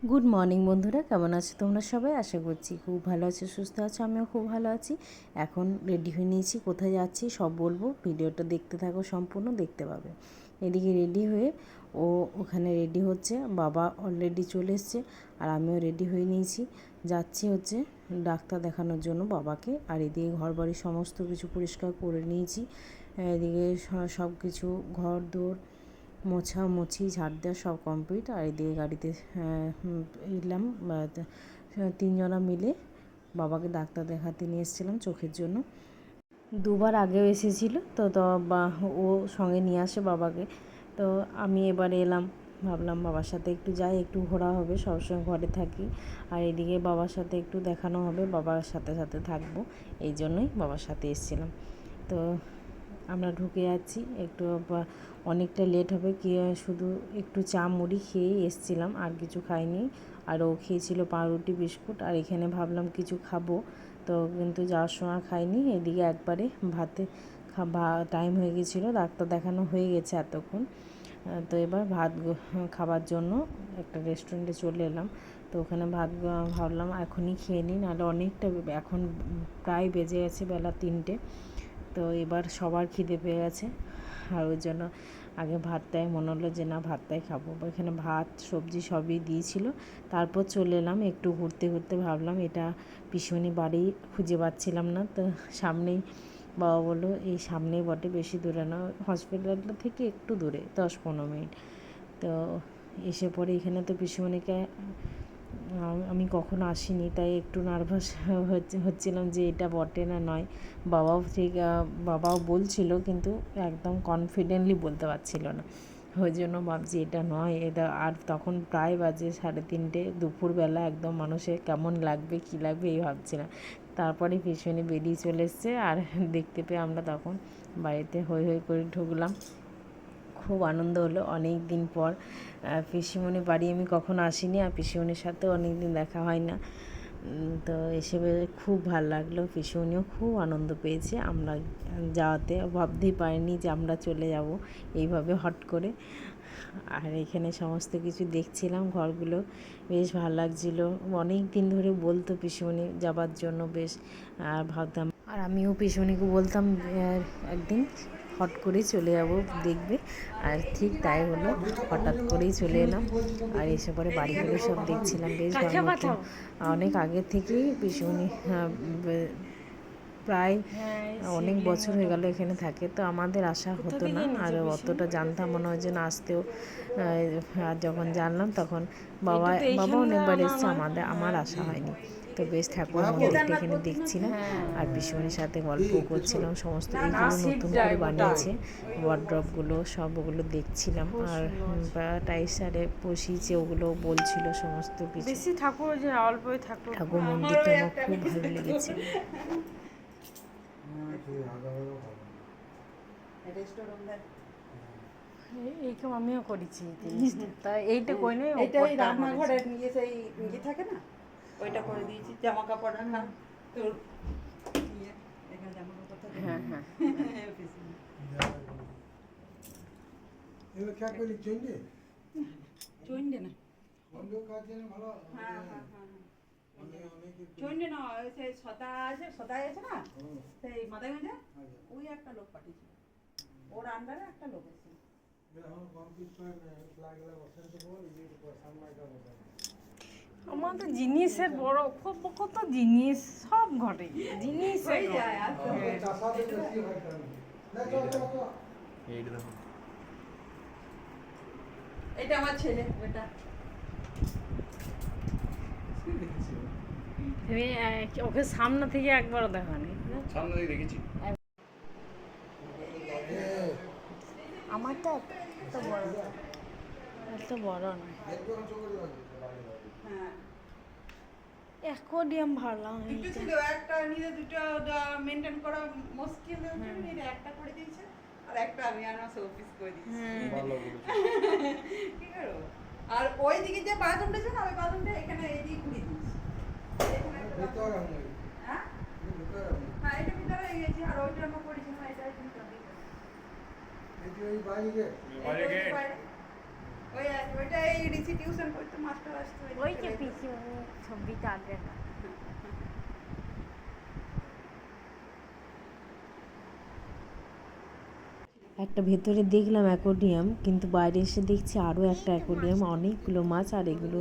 Good morning বন্ধুরা, কেমন আছো তোমরা সবাই? আশা করছি খুব ভালো আছো, সুস্থ আছো। আমিও খুব ভালো আছি। এখন রেডি হয়ে নিয়েছি, কোথায় যাচ্ছি সব বলবো, ভিডিওটা দেখতে থাকো, সম্পূর্ণ দেখতে পাবে। এদিকে রেডি হয়ে ও ওখানে রেডি হচ্ছে, বাবা অলরেডি চলে এসছে, আর আমিও রেডি হয়ে নিয়েছি। যাচ্ছি হচ্ছে ডাক্তার দেখানোর জন্য বাবাকে। আর এদিকে ঘর বাড়ি সমস্ত কিছু পরিষ্কার করে নিয়েছি। এদিকে সব কিছু ঘর দোর মোছামুছি ঝাড় দেওয়া সব কমপ্লিট। আর এদিকে গাড়িতে এলাম, তিনজনা মিলে বাবাকে ডাক্তার দেখাতে নিয়ে এসেছিলাম চোখের জন্য। দুবার আগেও এসেছিল তো ও সঙ্গে নিয়ে আসে বাবাকে। তো আমি এবারে এলাম, ভাবলাম বাবার সাথে একটু যাই, একটু ঘোরা হবে, সবসময় ঘরে থাকি। আর এদিকে বাবার সাথে একটু দেখানো হবে, বাবার সাথে সাথে থাকবো, এই জন্যই বাবার সাথে এসেছিলাম। তো আমরা ঢুকে যাচ্ছি, একটু অনেকটা লেট হবে কি, শুধু একটু চা মুড়ি খেয়েই এসছিলাম, আর কিছু খাইনি। আর ও খেয়েছিল পাউরুটি বিস্কুট, আর এখানে ভাবলাম কিছু খাবো, তো কিন্তু যাওয়ার সময় খাইনি। এদিকে একবারে ভাতে টাইম হয়ে গেছিলো, ডাক্তার দেখানো হয়ে গেছে এতক্ষণ। তো এবার ভাত খাবার জন্য একটা রেস্টুরেন্টে চলে এলাম। তো ওখানে ভাবলাম এখনই খেয়ে নিই, নাহলে অনেকটা, এখন প্রায় বেজে গেছে বেলা 3টে। তো এবার সবার খিদে পেয়ে গেছে, আর ওই জন্য আগে ভাতটাই মনে হলো যে না, ভাতটাই খাবো। এখানে ভাত সবজি সবই দিয়েছিল। তারপর চলে এলাম একটু ঘুরতে ঘুরতে, ভাবলাম এটা পিসিমণি বাড়ি খুঁজে পাচ্ছিলাম না, তো সামনেই বাবা বললো এই সামনেই বটে, বেশি দূরে না, হসপিটালটা থেকে একটু দূরে, 10-15 মিনিট। তো এসে পরে এখানে তো পিসিমণিকে আমি কখনো আসিনি, তাই একটু নার্ভাস হচ্ছিলাম যে এটা বটে না নয়। বাবাও বলছিল, কিন্তু একদম কনফিডেন্টলি বলতে পারছিল না। ওই জন্য ভাবছি এটা নয়, এটা। আর তখন প্রায় বাজে 3:30, দুপুরবেলা, একদম মানুষের কেমন লাগবে কী লাগবে এই ভাবছিলাম। তারপরে পিছনে বেরিয়ে চলে এসছে, আর দেখতে পেয়ে আমরা তখন বাড়িতে হৈ হৈ করে ঢুকলাম। খুব আনন্দ হলো, অনেক দিন পর পিসিমণির বাড়ি আমি কখনো আসিনি, আর পিসিমণির সাথেও অনেক দিন দেখা হয় না। তো এসে খুব ভালো লাগলো, পিসিমণিও খুব আনন্দ পেয়েছে আমরা যাওয়াতে। ভাবতেই পারিনি যে আমরা চলে যাব এইভাবে হট করে। আর এখানে সমস্ত কিছু দেখছিলাম, ঘরগুলো বেশ ভালো লাগছিলো। অনেক দিন ধরে বলতো পিসিমণি যাবার জন্য, বেশ ভাবতাম, আর আমিও পিসিমণিকে বলতাম একদিন হট করেই চলে যাব দেখবে। আর ঠিক তাই হলো, হঠাৎ করেই চলে এলাম। আর এসে পরে বাড়িগুলো সব দেখছিলাম, বেশ ভালো মতো। অনেক আগের থেকেই পিসিমণি প্রায় অনেক বছর হয়ে গেল এখানে থাকে, তো আমাদের আসা হতো না, আর অতটা জানতাম মনে হয় যে না, আসতেও। আর যখন জানলাম তখন বাবা অনেকবার এসছে, আমার আসা হয়নি। তো বেশ ঠাকুর মন্দিরটা এখানে দেখছিলাম, আর পিসিমণির সাথে গল্প করছিলাম। সমস্ত এইগুলো নতুন করে বানিয়েছে, ওয়ার্ড্রপগুলো সবগুলো দেখছিলাম। আর টাইসারে বসিয়েছে, ওগুলো বলছিল সমস্ত কিছু। ঠাকুর যে অল্পই ঠাকুর মন্দিরটা আমার খুব ভালো লেগেছে। এইরকম আমিও করেছি জিনিসটা, তাই এইটা কই নাই, এইটা ওই রান্নাঘরে নিয়ে সেই ইয়ে থাকে না, ওইটা করে দিয়েছি। জামা কাপড় রাখা তোর ইয়ে, এখানে জামা কাপড় থাকে। হ্যাঁ হ্যাঁ এগুলো क्या कोई चाहिए চইন্ডে না, বন্ধ কাজে ভালো হ্যাঁ হ্যাঁ হ্যাঁ চইন্ডে না, ওই সেই সদাই আছে না, সেই মাদাগঞ্জে ওই একটা লোক পাঠিয়েছে, ওর আন্ডারে একটা লোক আছে। এখন কমপ্লিট করে লাগলে বসন্ত বল এই যে সামনেটা বসে আমাদের জিনিসের বড় খুব কত জিনিস সব ঘটে, জিনিস হয়ে যায় আর তো। চাষাতে বেশি হয় না চল এইটা দেখো, এটা আমার ছেলে, এটা তুমি ওকে সামনে থেকে একবারও দেখা নেই। সামনে দিয়ে দেখেছি। আমারটা এত বড়, এত বড় নয়। দেখো চোখ হ্যাঁ অ্যাকোয়ারিয়াম ভাবলাম দুটো ছিল, একটা নিয়ে দুটো মেনটেন করা মুশকিল, নিয়ে একটা করে দিয়েছে, আর একটা আমি আর আমার অফিস করে দিয়েছি। ভালো বলেছো। কি করবো? আর ওই দিকে যে বাথরুমটা ছিল না, ওই বাথরুমটা এখানে এই দিকে ঘুরিয়ে দিয়েছি। এখানে একটা ভিতরে bathroom। আমি হ্যাঁ ভিতরে আমি হ্যাঁ, এটা ভিতরে হয়ে গেছে, আর ওইটা আমরা করেছি না, এটা ভিতরে। এই যে ওই বাইরে বাইরে গেট। ওই ওইটা এই রিসি টিউশন করতে মাস্টার আসতো ওই যে পিসিমণি ছবিটা আগে না। একটা ভেতরে দেখলাম অ্যাকোরিয়াম, কিন্তু বাইরে এসে দেখছি আরও একটা অ্যাকোরিয়াম, অনেকগুলো মাছ। আর এগুলো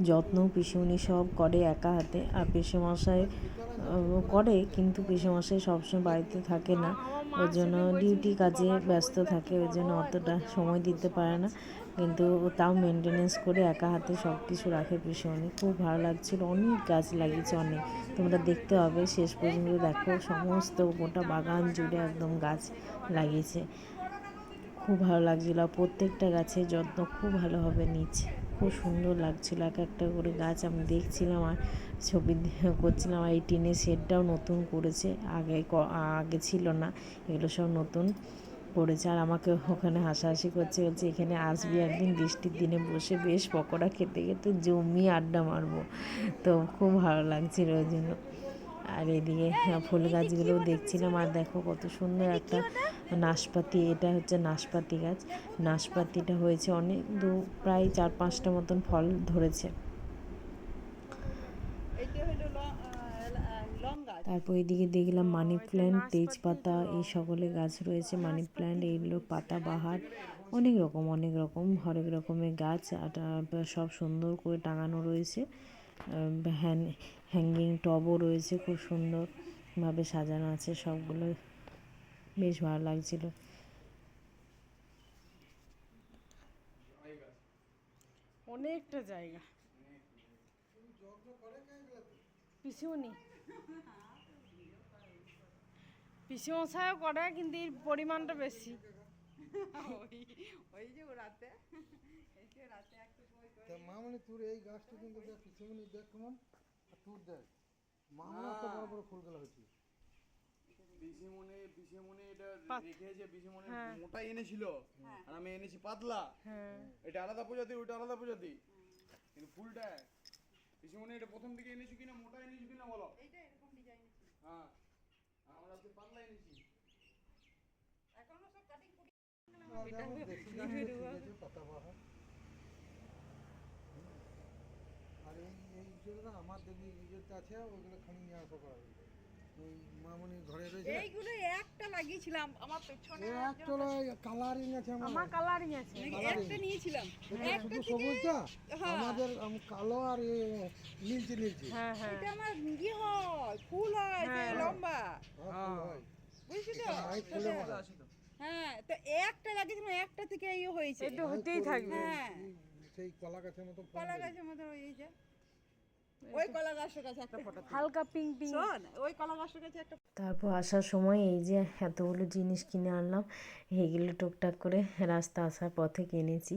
যত্ন পিসিমণি সব করে একা হাতে। আর পিসেমশাই করে, কিন্তু পিসেমশাই সবসময় বাড়িতে থাকে না, ওর জন্য ডিউটি কাজে ব্যস্ত থাকে, ওই জন্য অতটা সময় দিতে পারে না। কিন্তু তাও মেনটেনেন্স করে একা হাতে সব কিছু রাখে পিসিমণি। খুব ভালো লাগছিল, অনেক গাছ লাগিয়েছে, অনেক। তোমরা দেখতে হবে শেষ পর্যন্ত, দেখো সমস্ত গোটা বাগান জুড়ে একদম গাছ লাগিয়েছে। খুব ভালো লাগছিলো, প্রত্যেকটা গাছের যত্ন খুব ভালোভাবে নিচ্ছে, খুব সুন্দর লাগছিলো। এক একটা করে গাছ আমি দেখছিলাম আর ছবি করছিলাম। আর এই টিনের শেডটাও নতুন করেছে, আগে ছিল না, এগুলো সব নতুন করেছে। আর আমাকে ওখানে হাসাহাসি করছে, বলছে এখানে আসবি একদিন বৃষ্টির দিনে, বসে বেশ পকোড়া খেতে খেতে জমিয়ে আড্ডা মারবো। তো খুব ভালো লাগছিলো ওই জন্য। আর এদিকে ফুল গাছগুলোও দেখছিলাম। আর দেখো কত সুন্দর একটা নাশপাতি, এটা হচ্ছে নাশপাতি গাছ। নাশপাতিটা হয়েছে অনেক প্রায় 4-5টা মতন ফল ধরেছে। এইটা হলো লং গাছ। তারপর এদিকে দেখলাম মানি প্ল্যান্ট, তেজপাতা, এই সকলে গাছ রয়েছে। মানি প্ল্যান্ট, এইগুলো পাতাবাহার, অনেক রকম হরেক রকমের গাছ। আর সব সুন্দর করে টাঙানো রয়েছে। হ্যাঙ্গিং টবও রয়েছে, খুব সুন্দরভাবে সাজানো আছে সবগুলো, বেশ ভালো লাগছিল। অনেকটা জায়গা। পিসিমণি পিসিমশাইও করে, কিন্তু এর পরিমাণটা বেশি। ওই যে রাতে এই যে রাতে একটু বই করে তা মামনি তোর এই গাছটা কিন্তু দেখ, পিছনে দেখ কেমন, আর তোর দেখ মামনি এত বড় বড় ফুলগুলো হয়েছে। পিসিমনে এটা রেখেছে, পিসিমনে মোটা এনেছিল আর আমি এনেছি পাতলা। এটা আলাদা প্রজাতি, ওইটা আলাদা প্রজাতি, কিন্তু ফুলটা পিসিমনে এটা প্রথম দিকে এনেছি কিনা মোটা এনেছি কিনা বলো? এইটা এরকম ডিজাইন আছে। হ্যাঁ, আমরা তো পাতলা এনেছি। এখনো সব কাটিং কুটি দেশি গাছ তো ঠিক আছে, পাতাবাহার। আর এই যেগুলো আমার দেখি নিজেরটা আছে, ওইগুলো খানি নিয়ে আসা করা হবে। ওই মামনির ঘরে রয়েছে, এইগুলো একটা লাগিয়েছিলাম আমার পেছনে। একটা কালারিং আছে আমার, আমার কালারিং আছে। একটা নিয়েছিলাম। এটা শুধু সবুজটা, আমাদের কালো আর নীলচে নীলচে। হ্যাঁ হ্যাঁ, এটা আমার ইয়ে হয়, ফুল হয় যে লম্বা, ফুল হয়, বুঝছো তো? এই ফুলের মতো। হ্যাঁ, তো একটা লাগিয়েছিলাম, একটা থেকে ইয়ে হয়েছে। এটা হতেই থাকবে। হ্যাঁ, সেই কলা গাছের মতো ফুল কলা গাছের মতো এই যে ওই কলা গাছের কাছে একটা ফটো। হালকা পিঙ্ক পিঙ্ক। শোন, ওই কলা গাছের কাছে একটা তারপর আসার সময় এই যে এতগুলো জিনিস কিনে আনলাম, এইগুলো টুকটাক করে রাস্তা আসার পথে কিনেছি।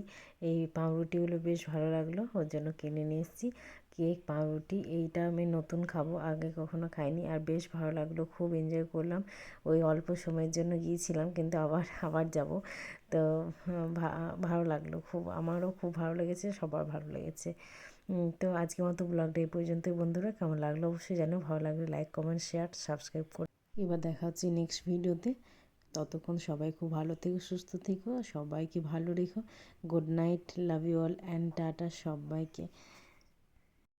এই পাউরুটিগুলো বেশ ভালো লাগলো, ওর জন্য কিনে নিয়ে এসেছি। কেক, পাউরুটি, এইটা আমি নতুন খাবো, আগে কখনো খাইনি। আর বেশ ভালো লাগলো, খুব এনজয় করলাম। ওই অল্প সময়ের জন্য গিয়েছিলাম, কিন্তু আবার যাব। তো ভালো লাগলো খুব, আমারও খুব ভালো লেগেছে, সবার ভালো লেগেছে। তো আজকের মতো ব্লগটা এই পর্যন্তই বন্ধুরা। কেমন লাগলো অবশ্যই জানো, ভালো লাগলে লাইক, কমেন্ট, শেয়ার, সাবস্ক্রাইব করো। এবার দেখা হচ্ছে নেক্সট ভিডিওতে। ততক্ষণ সবাই খুব ভালো থেকো, সুস্থ থেকো, সবাইকে ভালো রেখো। Good night, love you all and tata সবাইকে।